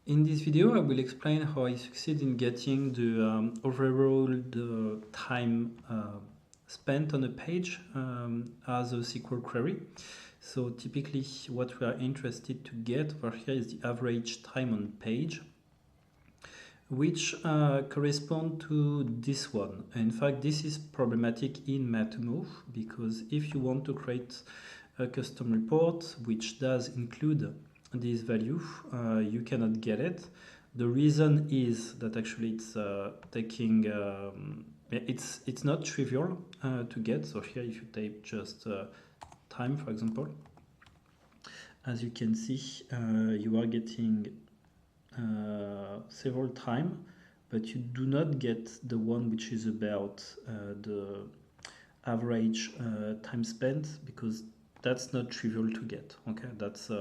In this video, I will explain how I succeed in getting the overall time spent on a page as a SQL query. So typically what we are interested to get over here is the average time on page, which correspond to this one. In fact, this is problematic in Matomo because if you want to create a custom report which does include this value, you cannot get it. The reason is that actually it's taking it's not trivial to get. So here, if you type just time, for example, as you can see, you are getting several times, but you do not get the one which is about the average time spent, because that's not trivial to get. Okay, that's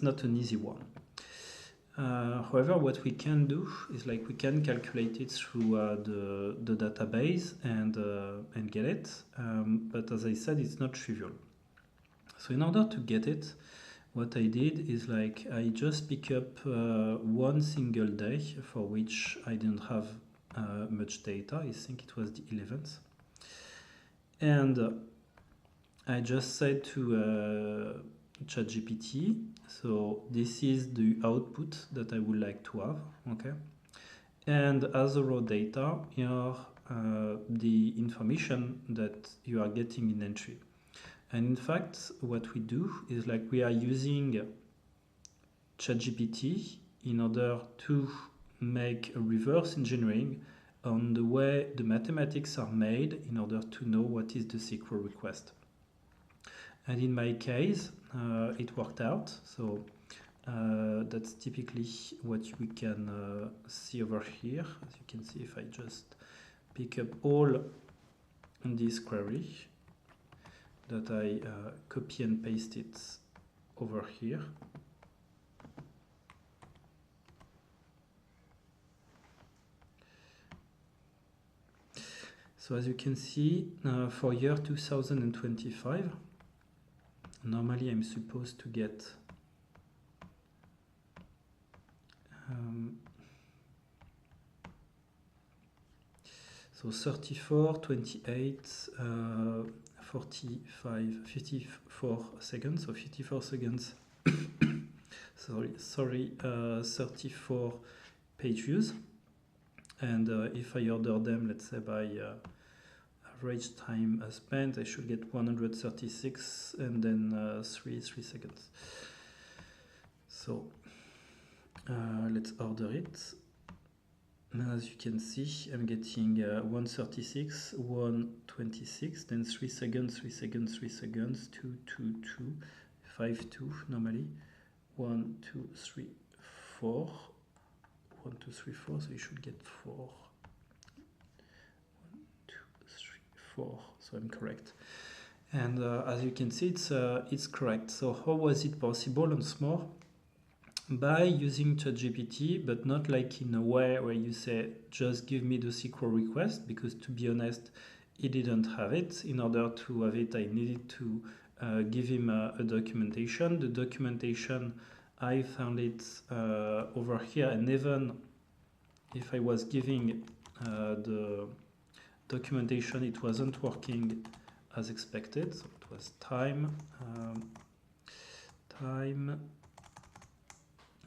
not an easy one. However, what we can do is like we can calculate it through the database and get it. But as I said, it's not trivial. So in order to get it, what I did is like I just pick up one single day for which I didn't have much data. I think it was the 11th. And I just said to ChatGPT, so this is the output that I would like to have, okay? And as a raw data, here are the information that you are getting in entry. And in fact, what we do is like we are using ChatGPT in order to make a reverse engineering on the way the mathematics are made in order to know what is the SQL request. And in my case, it worked out. So that's typically what we can see over here. As you can see, if I just pick up all this query, that I copy and paste it over here. So as you can see, for year 2025, normally I'm supposed to get so 34, 28, 45, 54 seconds, so 54 seconds, sorry, 34 page views. And if I order them, let's say by average time spent, I should get 136 and then 3 seconds. So let's order it. As you can see, I'm getting 136, 126, then 3 seconds, 3 seconds, 3 seconds, 2, 2, 2, 5, 2 normally, 1, 2, 3, 4, 1, 2, 3, 4, so you should get 4. 1, 2, 3, 4, so I'm correct. And as you can see, it's correct. So how was it possible once more? By using ChatGPT, but not like in a way where you say, just give me the SQL request, because to be honest, he didn't have it. In order to have it, I needed to give him a documentation. The documentation, I found it over here, and even if I was giving the documentation, it wasn't working as expected. So it was time.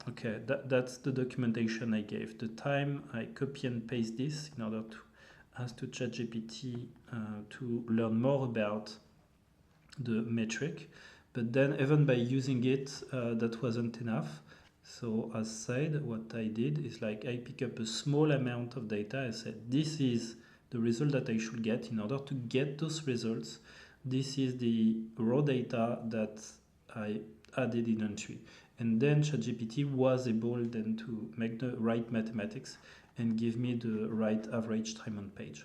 Okay, that's the documentation I gave. The time, I copy and paste this in order to ask to ChatGPT to learn more about the metric. But then even by using it, that wasn't enough. So as said, what I did is like I pick up a small amount of data. I said, this is the result that I should get. In order to get those results, this is the raw data that I added in entry. And then ChatGPT was able then to make the right mathematics and give me the right average time on page.